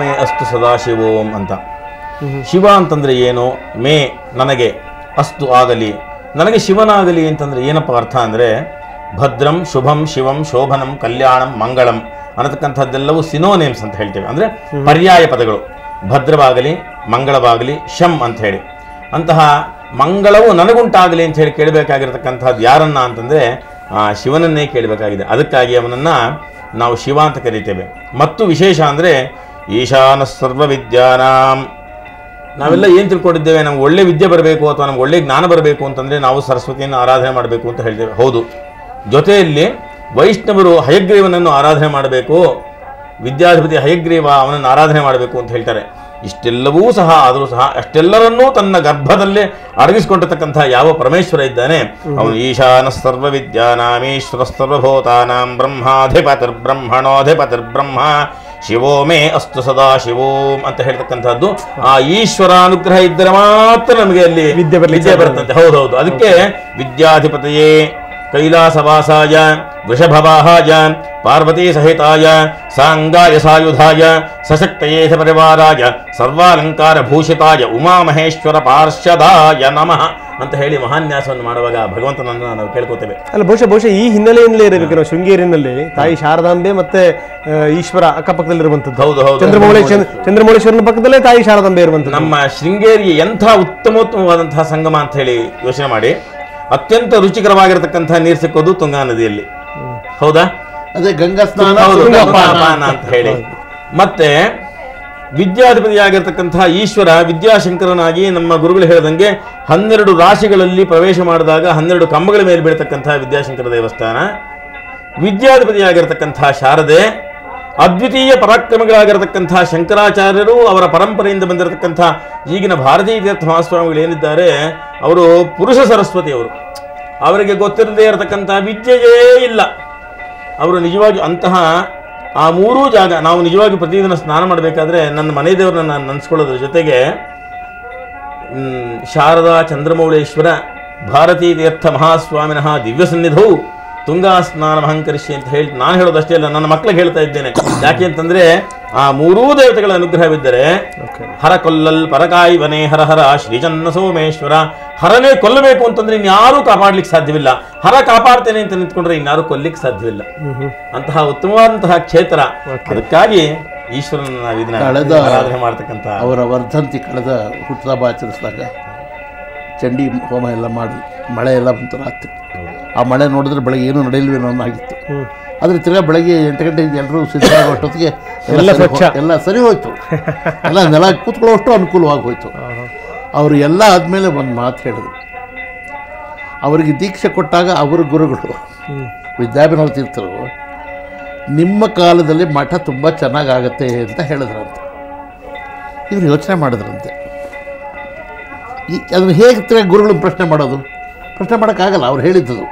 ಮೇ ಅಸ್ತು ಸದಾಶಿವೋಂ ಅಂತ. ಶಿವ ಅಂತಂದರೆ ಏನು? ಮೇ ನನಗೆ, ಅಸ್ತು ಆಗಲಿ, ನನಗೆ ಶಿವನಾಗಲಿ ಅಂತಂದರೆ ಏನಪ್ಪ ಅರ್ಥ ಅಂದರೆ ಭದ್ರಂ ಶುಭಂ ಶಿವಂ ಶೋಭನಂ ಕಲ್ಯಾಣಂ ಮಂಗಳಂ ಅನ್ನತಕ್ಕಂಥದ್ದೆಲ್ಲವೂ ಸಿನೋನೇಮ್ಸ್ ಅಂತ ಹೇಳ್ತೇವೆ. ಅಂದರೆ ಪರ್ಯಾಯ ಪದಗಳು. ಭದ್ರವಾಗಲಿ, ಮಂಗಳವಾಗಲಿ, ಶಂ ಅಂತ ಹೇಳಿ. ಅಂತಹ ಮಂಗಳವು ನನಗುಂಟಾಗಲಿ ಅಂತ ಹೇಳಿ ಕೇಳಬೇಕಾಗಿರತಕ್ಕಂಥದ್ದು ಯಾರನ್ನ ಅಂತಂದರೆ ಶಿವನನ್ನೇ ಕೇಳಬೇಕಾಗಿದೆ. ಅದಕ್ಕಾಗಿ ಅವನನ್ನು ನಾವು ಶಿವ ಅಂತ ಕರೀತೇವೆ. ಮತ್ತು ವಿಶೇಷ ಅಂದರೆ ಈಶಾನ ಸರ್ವವಿದ್ಯಾನಾಂ. ನಾವೆಲ್ಲ ಏನು ತಿಳ್ಕೊಂಡಿದ್ದೇವೆ, ನಮ್ಗೆ ಒಳ್ಳೆ ವಿದ್ಯೆ ಬರಬೇಕು ಅಥವಾ ನಮ್ಗೆ ಒಳ್ಳೆ ಜ್ಞಾನ ಬರಬೇಕು ಅಂತಂದರೆ ನಾವು ಸರಸ್ವತಿಯನ್ನು ಆರಾಧನೆ ಮಾಡಬೇಕು ಅಂತ ಹೇಳ್ತೇವೆ. ಹೌದು, ಜೊತೆಯಲ್ಲಿ ವೈಷ್ಣವರು ಹಯಗ್ರೀವನನ್ನು ಆರಾಧನೆ ಮಾಡಬೇಕು, ವಿದ್ಯಾಧಿಪತಿ ಹಯಗ್ರೀವ ಅವನನ್ನು ಆರಾಧನೆ ಮಾಡಬೇಕು ಅಂತ ಹೇಳ್ತಾರೆ. ಇಷ್ಟೆಲ್ಲವೂ ಸಹ ಆದರೂ ಸಹ ಅಷ್ಟೆಲ್ಲರನ್ನೂ ತನ್ನ ಗರ್ಭದಲ್ಲೇ ಅಡಗಿಸಿಕೊಂಡಿರ್ತಕ್ಕಂಥ ಯಾವ ಪರಮೇಶ್ವರ ಇದ್ದಾನೆ ಅವನು ಈಶಾನ ಸರ್ವವಿದ್ಯಾನಾಮೀಶ್ವರ ಸರ್ವಭೂತಾನಾಂ ಬ್ರಹ್ಮಾಧಿಪತಿರ್ಬ್ರಹ್ಮಣೋಧಿಪತಿರ್ಬ್ರಹ್ಮ ಶಿವೋ ಮೇ ಅಸ್ತು ಸದಾ ಶಿವೋಂ ಅಂತ ಹೇಳ್ತಕ್ಕಂಥದ್ದು. ಆ ಈಶ್ವರ ಅನುಗ್ರಹ ಇದ್ದರೆ ಮಾತ್ರ ನಮಗೆ ಅಲ್ಲಿ ವಿದ್ಯೆ ಬರುತ್ತಂತೆ. ಹೌದೌದು, ಅದಕ್ಕೆ ವಿದ್ಯಾಧಿಪತಿಯೇ ಕೈಲಾಸವಾಸಾಯ ವೃಷಭವಾಹಾಯ ಪಾರ್ವತೀ ಸಹಿತಾಯ ಸಾಂಗಾಯ ಸಾಯುಧಾಯ ಸಶಕ್ತಯೇ ಪರಿವಾರಾಯ ಸರ್ವಾಲಂಕಾರ ಭೂಷಿತಾಯ ಉಮಾಮಹೇಶ್ವರ ಪಾರ್ಷದಾಯ ನಮಃ ಅಂತ ಹೇಳಿ ಮಹಾನ್ಯಾಸವನ್ನು ಮಾಡುವಾಗ ಭಗವಂತನನ್ನು ನಾವು ಕೇಳ್ಕೋತೇವೆ. ಅಲ್ಲ, ಬಹುಶಃ ಈ ಹಿನ್ನೆಲೆಯಿಂದಲೇ ಇರಬೇಕು. ನಾವು ಶೃಂಗೇರಿನಲ್ಲಿ ತಾಯಿ ಶಾರದಾಂಬೆ ಮತ್ತೆ ಈಶ್ವರ ಅಕ್ಕಪಕ್ಕದಲ್ಲಿರುವಂಥದ್ದು. ಹೌದು ಹೌದು, ಚಂದ್ರಮೌಳೇಶ್ವರನ ಪಕ್ಕದಲ್ಲೇ ತಾಯಿ ಶಾರದಾಂಬೆ ಇರುವಂಥದ್ದು. ನಮ್ಮ ಶೃಂಗೇರಿ ಎಂಥ ಉತ್ತಮೋತ್ತಮವಾದಂತಹ ಸಂಗಮ ಅಂತ ಹೇಳಿ ಯೋಚನೆ ಮಾಡಿ. ಅತ್ಯಂತ ರುಚಿಕರವಾಗಿರತಕ್ಕಂತಹ ನೀರು ಸಿಕ್ಕೋದು ತುಂಗಾ ನದಿಯಲ್ಲಿ. ಹೌದಾ? ಅದೇ ಗಂಗಾ ಸ್ನಾನ ಅಂತ ಹೇಳಿ. ಮತ್ತೆ ವಿದ್ಯಾಧಿಪತಿಯಾಗಿರ್ತಕ್ಕಂತಹ ಈಶ್ವರ ವಿದ್ಯಾಶಂಕರನಾಗಿ ನಮ್ಮ ಗುರುಗಳು ಹೇಳಿದಂಗೆ 12 ರಾಶಿಗಳಲ್ಲಿ ಪ್ರವೇಶ ಮಾಡಿದಾಗ 12 ಕಂಬಗಳ ಮೇಲೆ ಬೀಳ್ತಕ್ಕಂತಹ ವಿದ್ಯಾಶಂಕರ ದೇವಸ್ಥಾನ. ವಿದ್ಯಾಧಿಪತಿಯಾಗಿರ್ತಕ್ಕಂತಹ ಶಾರದೆ, ಅದ್ವಿತೀಯ ಪರಾಕ್ರಮಗಳಾಗಿರತಕ್ಕಂಥ ಶಂಕರಾಚಾರ್ಯರು ಅವರ ಪರಂಪರೆಯಿಂದ ಬಂದಿರತಕ್ಕಂಥ ಈಗಿನ ಭಾರತೀಯ ತೀರ್ಥ ಮಹಾಸ್ವಾಮಿಗಳು ಏನಿದ್ದಾರೆ ಅವರು ಪುರುಷ ಸರಸ್ವತಿಯವರು. ಅವರಿಗೆ ಗೊತ್ತಿರದೇ ಇರತಕ್ಕಂಥ ವಿದ್ಯೆಯೇ ಇಲ್ಲ. ಅವರು ನಿಜವಾಗಿ ಅಂತಹ ಆ 3 ಜಾಗ ನಾವು ನಿಜವಾಗಿ ಪ್ರತಿದಿನ ಸ್ನಾನ ಮಾಡಬೇಕಾದ್ರೆ ನನ್ನ ಮನೆ ದೇವರನ್ನ ನಾನು ನೆನೆಸ್ಕೊಳ್ಳೋದ್ರ ಜೊತೆಗೆ ಶಾರದಾ ಚಂದ್ರಮೌಳೇಶ್ವರ ಭಾರತೀ ತೀರ್ಥ ಮಹಾಸ್ವಾಮಿನಃ ದಿವ್ಯ ಸನ್ನಿಧವು ತುಂಗಾ ಸ್ನಾನ ಮಹಂಕರಿಸಿ ಅಂತ ಹೇಳಿ ನಾನು ಹೇಳೋದಷ್ಟೇ ಅಲ್ಲ, ನನ್ನ ಮಕ್ಕಳಿಗೆ ಹೇಳ್ತಾ ಇದ್ದೇನೆ. ಯಾಕೆ ಅಂತಂದ್ರೆ ಆ 3 ದೇವತೆಗಳ ಅನುಗ್ರಹವಿದ್ದರೆ ಹರ ಕೊಲ್ಲಲ್ ಪರಕಾಯಿ ವನೇ ಹರ ಹರ ಶ್ರೀಚನ್ನ ಸೋಮೇಶ್ವರ. ಹರನೇ ಕೊಲ್ಲಬೇಕು ಅಂತಂದ್ರೆ ಇನ್ಯಾರೂ ಕಾಪಾಡ್ಲಿಕ್ಕೆ ಸಾಧ್ಯವಿಲ್ಲ. ಹರ ಕಾಪಾಡ್ತೇನೆ ಅಂತ ನಿಂತ್ಕೊಂಡ್ರೆ ಇನ್ಯಾರು ಕೊಲ್ಲಿಕ್ಕೆ ಸಾಧ್ಯವಿಲ್ಲ. ಅಂತಹ ಉತ್ತಮವಾದಂತಹ ಕ್ಷೇತ್ರ. ಅದಕ್ಕಾಗಿ ಈಶ್ವರನ ನಾವು ಇದನ್ನ ಆರಾಧನೆ ಮಾಡ್ತಕ್ಕಂಥ ಅವರ ವರ್ಧಂತಿ ಕಳೆದ ಹುಟ್ಟುಹಬ್ಬ ಆಚರಿಸಿದಾಗ ಚಂಡಿ ಹೋಮ ಎಲ್ಲ ಮಾಡಿ ಮಳೆ ಎಲ್ಲ ಬಂತು ರಾತ್ರಿ. ಆ ಮಳೆ ನೋಡಿದ್ರೆ ಬೆಳಗ್ಗೆ ಏನೂ ನಡೆಯಲ್ವೇನೋ ಅನ್ನೋಗಿತ್ತು. ಆದರೆ ತಿರ್ಗಾ ಬೆಳಗ್ಗೆ 8 ಗಂಟೆಗೆ ಎಲ್ಲರೂ ಸಿದ್ಧವಾಗೋಷ್ಟೊತ್ತಿಗೆ ಎಲ್ಲ ಸರಿ ಹೋಯ್ತು. ಎಲ್ಲ ನೆಲ ಕೂತ್ಕೊಳ್ಳೋಷ್ಟು ಅನುಕೂಲವಾಗಿ ಹೋಯ್ತು. ಅವರು ಎಲ್ಲ ಆದಮೇಲೆ ಒಂದು ಮಾತು ಹೇಳಿದ್ರು. ಅವರಿಗೆ ದೀಕ್ಷೆ ಕೊಟ್ಟಾಗ ಅವರ ಗುರುಗಳು ವಿದ್ಯಾಭಿನವ ತೀರ್ಥರು ನಿಮ್ಮ ಕಾಲದಲ್ಲಿ ಮಠ ತುಂಬ ಚೆನ್ನಾಗಾಗತ್ತೆ ಅಂತ ಹೇಳಿದ್ರಂತೆ. ಇವರು ಯೋಚನೆ ಮಾಡಿದ್ರಂತೆ, ಅದನ್ನು ಹೇಗೆ ತಿರ್ಗಿ ಗುರುಗಳು ಪ್ರಶ್ನೆ ಮಾಡೋದು? ಪ್ರಶ್ನೆ ಮಾಡೋಕ್ಕಾಗಲ್ಲ. ಅವ್ರು ಹೇಳಿದ್ದದು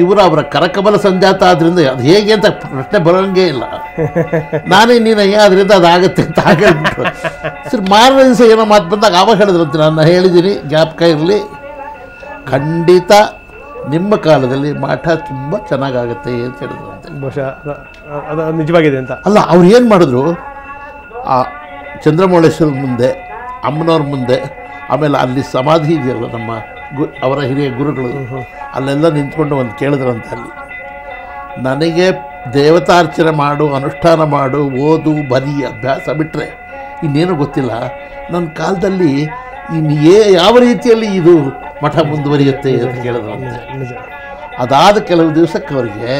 ಇವರು ಅವರ ಕರಕಮಲ ಸಂಜಾತ ಆದ್ದರಿಂದ ಅದು ಹೇಗೆ ಅಂತ ಪ್ರಶ್ನೆ ಬರೋಂಗೇ ಇಲ್ಲ. ನಾನೇ ನೀನಯ್ಯ ಅದರಿಂದ ಅದಾಗತ್ತೆ ಅಂತ ಹೇಳಿಬಿಟ್ರು. ಸರಿ, ಮಾರನೇ ದಿವಸ ಏನೋ ಮಾತು ಬಂದಾಗ ಆವಾಗ ಹೇಳಿದ್ರಂತೆ, ನಾನು ಹೇಳಿದ್ದೀನಿ ಜ್ಞಾಪಕ ಇರಲಿ, ಖಂಡಿತ ನಿಮ್ಮ ಕಾಲದಲ್ಲಿ ಮಠ ತುಂಬ ಚೆನ್ನಾಗಾಗತ್ತೆ ಅಂತ ಹೇಳಿದ್ರಂತೆ. ಬಹುಶಃ ಅದು ನಿಜವಾಗಿದೆ ಅಂತ ಅಲ್ಲ, ಅವ್ರು ಏನು ಮಾಡಿದ್ರು, ಆ ಚಂದ್ರಮೌಳೇಶ್ವರ ಮುಂದೆ, ಅಮ್ಮನವ್ರ ಮುಂದೆ, ಆಮೇಲೆ ಅಲ್ಲಿ ಸಮಾಧಿ ಇದೆಯಲ್ಲ ನಮ್ಮ ಅವರ ಹಿರಿಯ ಗುರುಗಳು, ಅಲ್ಲೆಲ್ಲ ನಿಂತ್ಕೊಂಡು ಒಂದು ಕೇಳಿದ್ರಂತೆ. ಅಲ್ಲಿ ನನಗೆ ದೇವತಾರ್ಚನೆ ಮಾಡು, ಅನುಷ್ಠಾನ ಮಾಡು, ಓದು, ಬರೀ, ಅಭ್ಯಾಸ ಬಿಟ್ಟರೆ ಇನ್ನೇನು ಗೊತ್ತಿಲ್ಲ. ನನ್ನ ಕಾಲದಲ್ಲಿ ಯಾವ ರೀತಿಯಲ್ಲಿ ಇದು ಮಠ ಮುಂದುವರಿಯುತ್ತೆ ಅಂತ ಕೇಳಿದ್ರಂತೆ. ಅದಾದ ಕೆಲವು ದಿವಸಕ್ಕೆ ಅವರಿಗೆ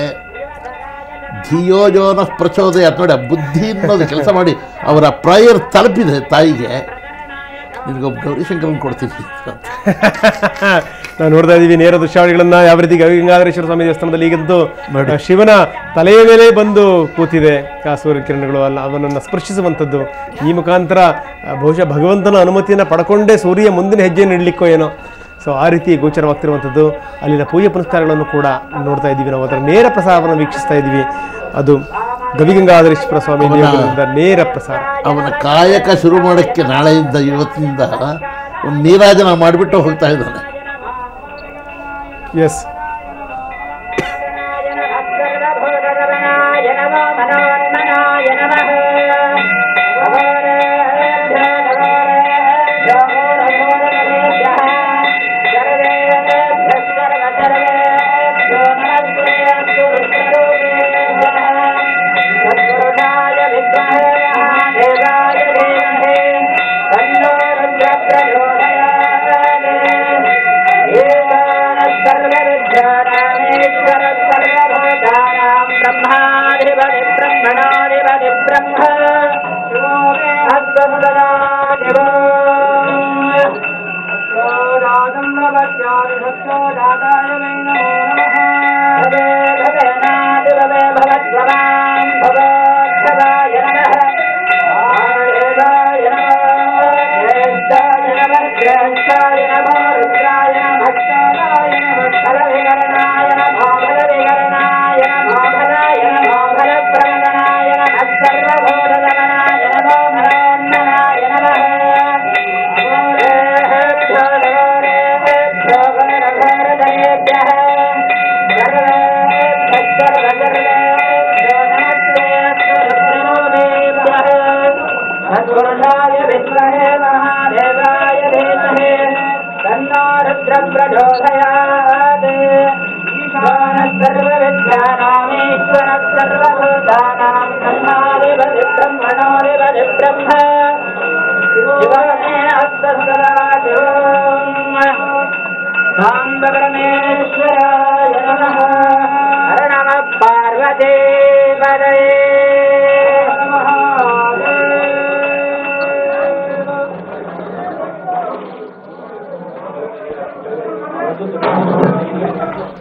ಧಿಯೋಜೋನ ಪ್ರಚೋದಯ ನೋಡಿ, ಬುದ್ಧಿ ಅನ್ನೋದು ಕೆಲಸ ಮಾಡಿ ಅವರ ಪ್ರಯರ್ ತಲುಪಿದೆ ತಾಯಿಗೆ. ನಿನಗೊಬ್ಬ ಗೌರಿಶಂಕರನ್ ಕೊಡ್ತೀನಿ ನಾವು ನೋಡ್ತಾ ಇದ್ದೀವಿ ನೇರ ದೃಶ್ಯಾವಳಿಗಳನ್ನ. ಯಾವ ರೀತಿ ಗಂಗಾಧರೇಶ್ವರ ಸ್ವಾಮಿ ದೇವಸ್ಥಾನದಲ್ಲಿ ಈಗಂತೂ ಶಿವನ ತಲೆಯ ಮೇಲೆ ಬಂದು ಕೂತಿದೆ ಆ ಸೂರ್ಯ ಕಿರಣಗಳು, ಅಲ್ಲ ಅವನನ್ನು ಸ್ಪರ್ಶಿಸುವಂಥದ್ದು. ಈ ಮುಖಾಂತರ ಬಹುಶಃ ಭಗವಂತನ ಅನುಮತಿಯನ್ನು ಪಡ್ಕೊಂಡೇ ಸೂರ್ಯ ಮುಂದಿನ ಹೆಜ್ಜೆಯನ್ನು ಇಡಲಿಕ್ಕೋ ಏನೋ. ಸೊ ಆ ರೀತಿ ಗೋಚರವಾಗ್ತಿರುವಂಥದ್ದು. ಅಲ್ಲಿನ ಪೂಜೆ ಪುನಸ್ಕಾರಗಳನ್ನು ಕೂಡ ನೋಡ್ತಾ ಇದ್ದೀವಿ. ನಾವು ಅದರ ನೇರ ಪ್ರಸಾರವನ್ನು ವೀಕ್ಷಿಸ್ತಾ ಇದ್ದೀವಿ. ಅದು ಗವಿಗಂಗಾಧರೇಶ್ವರ ಸ್ವಾಮಿ ದೇವರಿಂದ ನೇರ ಪ್ರಸಾರ. ಅವನ ಕಾಯಕ ಶುರು ಮಾಡೋಕ್ಕೆ ನಾಳೆಯಿಂದ ಇವತ್ತಿನಿಂದ ಒಂದು ನೀರಾಜನ ಮಾಡಿಬಿಟ್ಟು ಹೋಗ್ತಾ ಇದ್ದಾನೆ. ಎಸ್,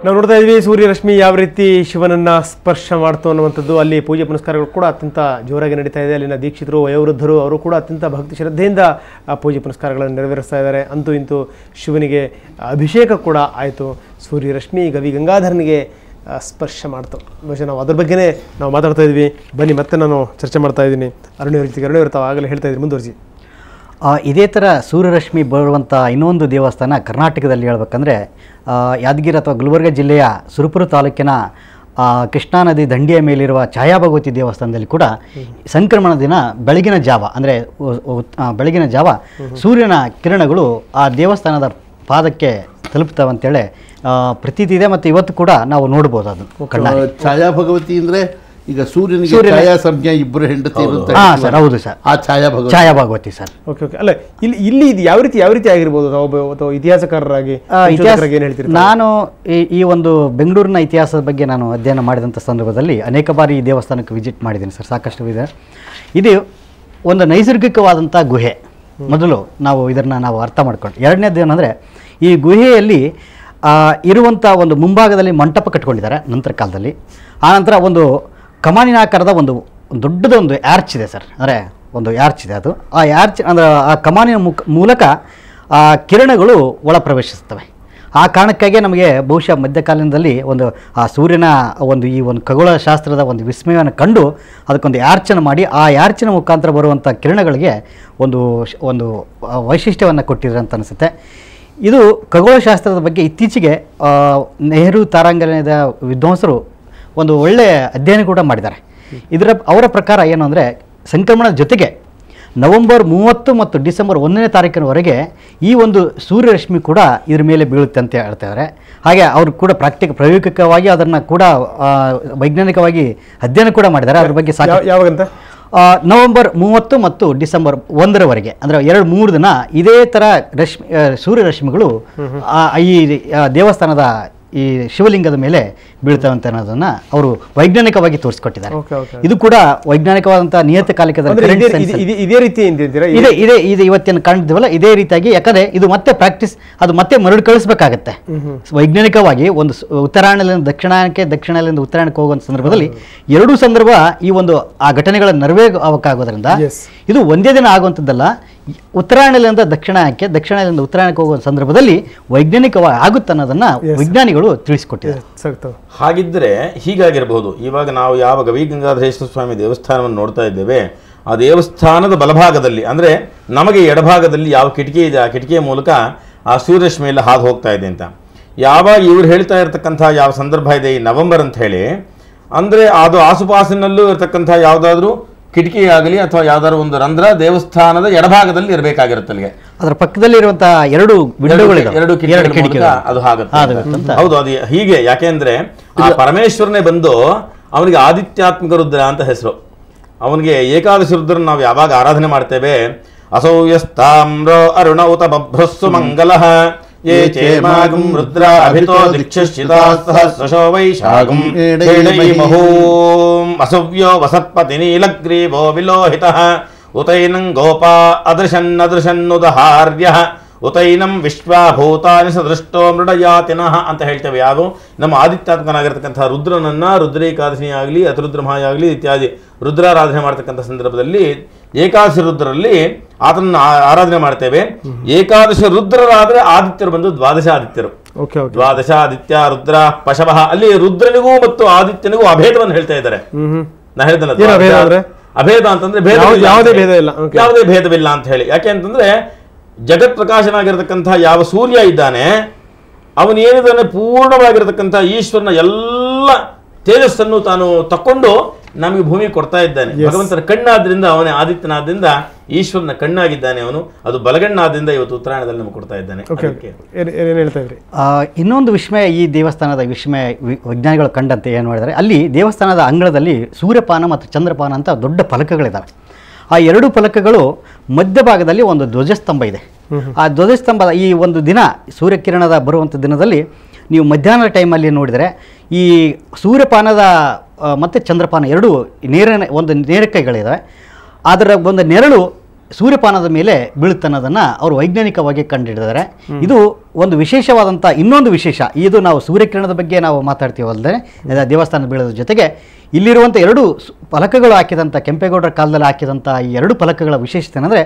ನಾವು ನೋಡ್ತಾ ಇದ್ವಿ ಸೂರ್ಯರಶ್ಮಿ ಯಾವ ರೀತಿ ಶಿವನನ್ನ ಸ್ಪರ್ಶ ಮಾಡ್ತು ಅನ್ನುವಂಥದ್ದು. ಅಲ್ಲಿ ಪೂಜೆ ಪುನಸ್ಕಾರಗಳು ಕೂಡ ಅತ್ಯಂತ ಜೋರಾಗಿ ನಡೀತಾ ಇದೆ. ಅಲ್ಲಿನ ದೀಕ್ಷಿತರು ವಯೋವೃದ್ಧರು ಅವರು ಕೂಡ ಅತ್ಯಂತ ಭಕ್ತಿ ಶ್ರದ್ಧೆಯಿಂದ ಆ ಪೂಜೆ ಪುನಸ್ಕಾರಗಳನ್ನು ನೆರವೇರಿಸ್ತಾ ಇದ್ದಾರೆ. ಅಂತೂ ಇಂತೂ ಶಿವನಿಗೆ ಅಭಿಷೇಕ ಕೂಡ ಆಯಿತು. ಸೂರ್ಯರಶ್ಮಿ ಗವಿ ಗಂಗಾಧರನಿಗೆ ಸ್ಪರ್ಶ ಮಾಡ್ತು. ಬಹುಶಃ ನಾವು ಅದ್ರ ಬಗ್ಗೆನೇ ನಾವು ಮಾತಾಡ್ತಾ ಇದ್ವಿ. ಬನ್ನಿ ಮತ್ತೆ ನಾನು ಚರ್ಚೆ ಮಾಡ್ತಾ ಇದ್ದೀನಿ. ಅರುಣ್ಯ ತಾವು ಆಗಲೇ ಹೇಳ್ತಾ ಇದ್ದೀನಿ, ಮುಂದುವರಿಸಿ. ಇದೇ ಥರ ಸೂರ್ಯರಶ್ಮಿ ಬರುವಂಥ ಇನ್ನೊಂದು ದೇವಸ್ಥಾನ ಕರ್ನಾಟಕದಲ್ಲಿ ಹೇಳ್ಬೇಕಂದ್ರೆ ಯಾದಗಿರಿ ಅಥವಾ ಗುಲ್ಬರ್ಗ ಜಿಲ್ಲೆಯ ಸುರಪುರ ತಾಲೂಕಿನ ಕೃಷ್ಣಾ ನದಿ ದಂಡೆಯ ಮೇಲಿರುವ ಛಾಯಾಭಗವತಿ ದೇವಸ್ಥಾನದಲ್ಲಿ ಕೂಡ ಸಂಕ್ರಮಣ ದಿನ ಬೆಳಗಿನ ಜಾವ ಅಂದರೆ ಬೆಳಗಿನ ಜಾವ ಸೂರ್ಯನ ಕಿರಣಗಳು ಆ ದೇವಸ್ಥಾನದ ಪಾದಕ್ಕೆ ತಲುಪ್ತಾವಂತೇಳಿ ಪ್ರತೀತಿ ಇದೆ. ಮತ್ತು ಇವತ್ತು ಕೂಡ ನಾವು ನೋಡ್ಬೋದು ಅದು. ಛಾಯಾಭಗವತಿ ಅಂದರೆ ಈಗ ಸೂರ್ಯನಿಗೆ ಛಾಯಾ ಸಂಜ್ಞಾ ಇಬ್ಬರು ಹೆಂಡತಿ ಇರುತ್ತೆ. ಸರ್, ಹೌದು ಸರ್, ಆ ಛಾಯಾಭಗವತಿ ಸರ್. Okay okay. ಅಲ್ಲ ಇಲ್ಲಿ ಇದು ಯಾವ ರೀತಿ ಆಗಿರ್ಬೋದು ಅಥವಾ ಇತಿಹಾಸಕಾರರಾಗಿ ಏನು ಹೇಳ್ತೀರಿ? ನಾನು ಈ ಒಂದು ಬೆಂಗಳೂರಿನ ಇತಿಹಾಸದ ಬಗ್ಗೆ ನಾನು ಅಧ್ಯಯನ ಮಾಡಿದಂಥ ಸಂದರ್ಭದಲ್ಲಿ ಅನೇಕ ಬಾರಿ ಈ ದೇವಸ್ಥಾನಕ್ಕೆ ವಿಸಿಟ್ ಮಾಡಿದ್ದೀನಿ ಸರ್, ಸಾಕಷ್ಟು ಇದೆ. ಇದು ಒಂದು ನೈಸರ್ಗಿಕವಾದಂಥ ಗುಹೆ. ಮೊದಲು ನಾವು ಅರ್ಥ ಮಾಡ್ಕೊಂಡು, ಎರಡನೇದು ಏನಂದರೆ ಈ ಗುಹೆಯಲ್ಲಿ ಇರುವಂಥ ಒಂದು ಮುಂಭಾಗದಲ್ಲಿ ಮಂಟಪ ಕಟ್ಕೊಂಡಿದ್ದಾರೆ ನಂತರ ಕಾಲದಲ್ಲಿ. ಆನಂತರ ಒಂದು ಕಮಾನಿನ ಆಕಾರದ ಒಂದು ದೊಡ್ಡದೊಂದು ಆರ್ಚ್ ಇದೆ ಸರ್, ಅಂದರೆ ಒಂದು ಆರ್ಚ್ ಇದೆ. ಅದು ಆ ಆರ್ಚ್ ಅಂದರೆ ಆ ಕಮಾನಿನ ಮೂಲಕ ಆ ಕಿರಣಗಳು ಒಳ ಪ್ರವೇಶಿಸ್ತವೆ. ಆ ಕಾರಣಕ್ಕಾಗಿ ನಮಗೆ ಬಹುಶಃ ಮಧ್ಯಕಾಲೀನದಲ್ಲಿ ಒಂದು ಆ ಸೂರ್ಯನ ಈ ಒಂದು ಖಗೋಳಶಾಸ್ತ್ರದ ಒಂದು ವಿಸ್ಮಯವನ್ನು ಕಂಡು ಅದಕ್ಕೊಂದು ಆರ್ಚನ್ನು ಮಾಡಿ ಆ ಆರ್ಚಿನ ಮುಖಾಂತರ ಬರುವಂಥ ಕಿರಣಗಳಿಗೆ ಒಂದು ವೈಶಿಷ್ಟ್ಯವನ್ನು ಕೊಟ್ಟಿದ್ರು ಅಂತ ಅನಿಸುತ್ತೆ. ಇದು ಖಗೋಳಶಾಸ್ತ್ರದ ಬಗ್ಗೆ ಇತ್ತೀಚೆಗೆ ನೆಹರು ತಾರಾಂಗಣದ ವಿದ್ವಾಂಸರು ಒಂದು ಒಳ್ಳೆಯ ಅಧ್ಯಯನ ಕೂಡ ಮಾಡಿದ್ದಾರೆ. ಅವರ ಪ್ರಕಾರ ಏನು ಅಂದರೆ ಸಂಕ್ರಮಣದ ಜೊತೆಗೆ ನವೆಂಬರ್ 30 ಮತ್ತು ಡಿಸೆಂಬರ್ 1ನೇ ತಾರೀಕಿನವರೆಗೆ ಈ ಒಂದು ಸೂರ್ಯರಶ್ಮಿ ಕೂಡ ಇದ್ರ ಮೇಲೆ ಬೀಳುತ್ತೆ ಅಂತ ಹೇಳ್ತಾರೆ. ಹಾಗೆ ಅವರು ಕೂಡ ಪ್ರಾಯೋಗಿಕವಾಗಿ ಅದನ್ನು ಕೂಡ ವೈಜ್ಞಾನಿಕವಾಗಿ ಅಧ್ಯಯನ ಕೂಡ ಮಾಡಿದ್ದಾರೆ. ಅದ್ರ ಬಗ್ಗೆ ಯಾವಾಗಂತ ನವೆಂಬರ್ 30 ಮತ್ತು ಡಿಸೆಂಬರ್ 1ರವರೆಗೆ ಅಂದರೆ 2-3 ದಿನ ಇದೇ ಥರ ಸೂರ್ಯರಶ್ಮಿಗಳು ಈ ದೇವಸ್ಥಾನದ ಈ ಶಿವಲಿಂಗದ ಮೇಲೆ ಬೀಳ್ತಾವಂತೆ ಅನ್ನೋದನ್ನು ಅವರು ವೈಜ್ಞಾನಿಕವಾಗಿ ತೋರಿಸಿಕೊಟ್ಟಿದ್ದಾರೆ. ಇದು ಕೂಡ ವೈಜ್ಞಾನಿಕವಾದಂಥ ನಿಯತಕಾಲಿಕದ ಇದೇ ರೀತಿ ಇದೆ ಇವತ್ತೇನು ಕಾಣ್ತಿದ್ದೀವಲ್ಲ, ಇದೇ ರೀತಿಯಾಗಿ. ಯಾಕಂದರೆ ಇದು ಮತ್ತೆ ಪ್ರಾಕ್ಟೀಸ್, ಅದು ಮತ್ತೆ ಮರಳು ಕಳಿಸ್ಬೇಕಾಗತ್ತೆ ವೈಜ್ಞಾನಿಕವಾಗಿ. ಒಂದು ಉತ್ತರಾಯಣದಿಂದ ದಕ್ಷಿಣಕ್ಕೆ, ದಕ್ಷಿಣದಿಂದ ಉತ್ತರಾಯಣಕ್ಕೆ ಹೋಗುವಂಥ ಸಂದರ್ಭದಲ್ಲಿ ಎರಡೂ ಸಂದರ್ಭ ಈ ಒಂದು ಆ ಘಟನೆಗಳ ನೆರವೇರಬೇಕಾಗೋದ್ರಿಂದ ಇದು ಒಂದೇ ದಿನ ಆಗುವಂಥದ್ದಲ್ಲ. ಉತ್ತರಾಯಣದಿಂದ ದಕ್ಷಿಣಕ್ಕೆ, ದಕ್ಷಿಣದಿಂದ ಉತ್ತರಾಯಣಕ್ಕೆ ಹೋಗುವ ಸಂದರ್ಭದಲ್ಲಿ ವೈಜ್ಞಾನಿಕವಾಗಿ ಆಗುತ್ತೆ ಅನ್ನೋದನ್ನು ವಿಜ್ಞಾನಿಗಳು ತಿಳಿಸಿಕೊಟ್ಟಿದ್ದಾರೆ. ಹಾಗಿದ್ದರೆ ಹೀಗಾಗಿರಬಹುದು. ಇವಾಗ ನಾವು ಯಾವ ಗವಿ ಗಂಗಾಧರೇಶ್ವರ ಸ್ವಾಮಿ ದೇವಸ್ಥಾನವನ್ನು ನೋಡ್ತಾ ಇದ್ದೇವೆ, ಆ ದೇವಸ್ಥಾನದ ಬಲಭಾಗದಲ್ಲಿ ಅಂದರೆ ನಮಗೆ ಎಡಭಾಗದಲ್ಲಿ ಯಾವ ಕಿಟಕಿ ಇದೆ, ಆ ಕಿಟಕಿಯ ಮೂಲಕ ಆ ಸೂರ್ಯರಶ್ಮಿ ಎಲ್ಲ ಹಾದು ಹೋಗ್ತಾ ಇದೆ ಅಂತ ಯಾವಾಗ ಇವ್ರು ಹೇಳ್ತಾ ಇರತಕ್ಕಂಥ ಯಾವ ಸಂದರ್ಭ ಇದೆ, ಈ ನವೆಂಬರ್ ಅಂತ ಹೇಳಿ, ಅಂದರೆ ಅದು ಆಸುಪಾಸಿನಲ್ಲೂ ಇರತಕ್ಕಂಥ ಯಾವುದಾದ್ರೂ ಕಿಟಕಿ ಆಗಲಿ ಅಥವಾ ಯಾವ್ದಾದ್ರು ಒಂದು ರಂಧ್ರ ದೇವಸ್ಥಾನದ ಎಡಭಾಗದಲ್ಲಿ ಇರಬೇಕಾಗಿರುತ್ತೆ. ಅಲ್ಲಿಗೆ ಅದರ ಪಕ್ಕದಲ್ಲಿ ಇರುವಂತಹ ಎರಡು ಕಿಟಕಿ ಅದು ಆಗುತ್ತೆ. ಹೌದು, ಅದು ಹೀಗೆ. ಯಾಕೆಂದ್ರೆ ಆ ಪರಮೇಶ್ವರನೇ ಬಂದು ಅವನಿಗೆ ಆದಿತ್ಯಾತ್ಮಕ ರುದ್ರ ಅಂತ ಹೆಸರು. ಅವನಿಗೆ ಏಕಾದಶಿ ರುದ್ರನ ನಾವು ಯಾವಾಗ ಆರಾಧನೆ ಮಾಡ್ತೇವೆ, ಅಸೌಯಸ್ತಾಮ್ರೋ ಅರುಣ ಉತ ಬಭ್ರಸ್ಸು ಮಂಗಲಃ ಯೇ ಚೇಮಾಗಂ ರುದ್ರ ಅಭಿತೋ ದಿಕ್ಷಿತಾಸಹಸ್ರಶೋ ವೈಶಾಗಂ ಹೇಳೈಮಹೋಂ ಅಸವ್ಯೋ ವಸತ್ಪತಿ ನೀಲಗ್ರೀವೋ ವಿಲೋಹಿತಃ ಉತೈನಂ ಗೋಪಾ ಅದೃಶನ್ನದೃಶನ್ನುದಹಾರ್ಯ ಉತೈನಂ ವಿಶ್ವಭೂತಾನಿ ಸದೃಷ್ಟೋ ಮೃಡಯಾತಿನಃ ಅಂತ ಹೇಳ್ತೇವೆ. ಯಾವುದು ನಮ್ಮ ಆದಿತ್ಯಾತ್ಮಕನಾಗಿರ್ತಕ್ಕಂಥ ರುದ್ರನನ್ನು ರುದ್ರೇಕಾದಶಿ ಆಗಲಿ ಅತಿರುದ್ರಮಹಾಯ ಆಗಲಿ ಇತ್ಯಾದಿ ರುದ್ರಾರಾಧನೆ ಮಾಡ್ತಕ್ಕಂಥ ಸಂದರ್ಭದಲ್ಲಿ ಏಕಾದಶಿ ರುದ್ರರಲ್ಲಿ ಆತನನ್ನು ಆರಾಧನೆ ಮಾಡ್ತೇವೆ. ಏಕಾದಶಿ ರುದ್ರರಾದರೆ ಆದಿತ್ಯರು ಬಂದು ದ್ವಾದಶ ಆದಿತ್ಯರು. ದ್ವಾದಶ ಆದಿತ್ಯ ರುದ್ರ ಪಶವಃ. ಅಲ್ಲಿ ರುದ್ರನಿಗೂ ಮತ್ತು ಆದಿತ್ಯನಿಗೂ ಅಭೇದವನ್ನು ಹೇಳ್ತಾ ಇದ್ದಾರೆ. ನಾ ಹೇಳ್ತೇನೆ ಅಭೇದ ಅಂತಂದ್ರೆ ಯಾವುದೇ ಭೇದವಿಲ್ಲ ಅಂತ ಹೇಳಿ. ಯಾಕೆ ಅಂತಂದ್ರೆ ಜಗತ್ ಪ್ರಕಾಶನಾಗಿರ್ತಕ್ಕಂಥ ಯಾವ ಸೂರ್ಯ ಇದ್ದಾನೆ ಅವನೇನಿದ್ದಾನೆ ಪೂರ್ಣವಾಗಿರತಕ್ಕಂಥ ಈಶ್ವರನ ಎಲ್ಲ ತೇಜಸ್ಸನ್ನು ತಾನು ತಕ್ಕೊಂಡು ನಮಗೆ ಭೂಮಿ ಕೊಡ್ತಾ ಇದ್ದಾನೆ. ಭಗವಂತನ ಕಣ್ಣಾದ್ರಿಂದ ಅವನೇ ಆದಿತ್ಯನಾದ್ರಿಂದ ಈಶ್ವರನ ಕಣ್ಣಾಗಿದ್ದಾನೆ ಅವನು. ಅದು ಬಲಗಣ್ಣಾದ್ರಿಂದ ಇವತ್ತು ಉತ್ತರಾಯಣದಲ್ಲಿ ನಮಗೆ ಕೊಡ್ತಾ ಇದ್ದಾನೆ. ಇನ್ನೊಂದು ವಿಸ್ಮಯ, ಈ ದೇವಸ್ಥಾನದ ವಿಸ್ಮಯ ವಿಜ್ಞಾನಿಗಳು ಕಂಡಂತೆ ಏನು ಮಾಡಿದರೆ, ಅಲ್ಲಿ ದೇವಸ್ಥಾನದ ಅಂಗಳದಲ್ಲಿ ಸೂರ್ಯಪಾನ ಮತ್ತು ಚಂದ್ರಪಾನ ಅಂತ ದೊಡ್ಡ ಫಲಕಗಳಿದ್ದಾವೆ. ಆ ಎರಡು ಫಲಕಗಳು ಮಧ್ಯಭಾಗದಲ್ಲಿ ಒಂದು ಧ್ವಜಸ್ತಂಭ ಇದೆ. ಆ ಧ್ವಜಸ್ತಂಭದ ಈ ಒಂದು ದಿನ ಸೂರ್ಯಕಿರಣದ ಬರುವಂಥ ದಿನದಲ್ಲಿ ನೀವು ಮಧ್ಯಾಹ್ನದ ಟೈಮಲ್ಲಿ ನೋಡಿದರೆ ಈ ಸೂರ್ಯಪಾನದ ಮತ್ತು ಚಂದ್ರಪಾನ ಎರಡೂ ಒಂದು ನೇರಕೈಗಳಿದ್ದಾವೆ. ಅದರ ಒಂದು ನೆರಳು ಸೂರ್ಯಪಾನದ ಮೇಲೆ ಬೀಳುತ್ತನ್ನೋದನ್ನು ಅವರು ವೈಜ್ಞಾನಿಕವಾಗಿ ಕಂಡುಹಿಡಿದಿದ್ದಾರೆ. ಇದು ಒಂದು ವಿಶೇಷವಾದಂಥ ಇನ್ನೊಂದು ವಿಶೇಷ. ಇದು ನಾವು ಸೂರ್ಯಕಿರಣದ ಬಗ್ಗೆ ನಾವು ಮಾತಾಡ್ತೀವಲ್ಲದೆ ದೇವಸ್ಥಾನ ಬೀಳೋದ್ರ ಜೊತೆಗೆ ಇಲ್ಲಿರುವಂಥ ಎರಡು ಫಲಕಗಳು ಹಾಕಿದಂಥ ಕೆಂಪೇಗೌಡರ ಕಾಲದಲ್ಲಿ ಹಾಕಿದಂಥ ಈ ಎರಡು ಫಲಕಗಳ ವಿಶೇಷತೆ ಏನಂದರೆ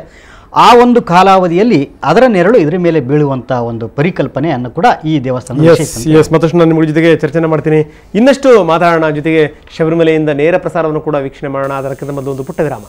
ಆ ಒಂದು ಕಾಲಾವಧಿಯಲ್ಲಿ ಅದರ ನೆರಳು ಇದರ ಮೇಲೆ ಬೀಳುವಂಥ ಒಂದು ಪರಿಕಲ್ಪನೆಯನ್ನು ಕೂಡ ಈ ದೇವಸ್ಥಾನ. ಮತ್ತಷ್ಟು ನಾನು ನಿಮ್ಮ ಜೊತೆಗೆ ಚರ್ಚೆ ಮಾಡ್ತೀನಿ, ಇನ್ನಷ್ಟು ಮಾತಾಡೋಣ. ಜೊತೆಗೆ ಶಬರಿಮಲೆಯಿಂದ ನೇರ ಪ್ರಸಾರವನ್ನು ಕೂಡ ವೀಕ್ಷಣೆ ಮಾಡೋಣ. ಅದಕ್ಕಿಂತ ಮೊದಲು ಒಂದು ಪುಟ್ಟ ವಿರಾಮ.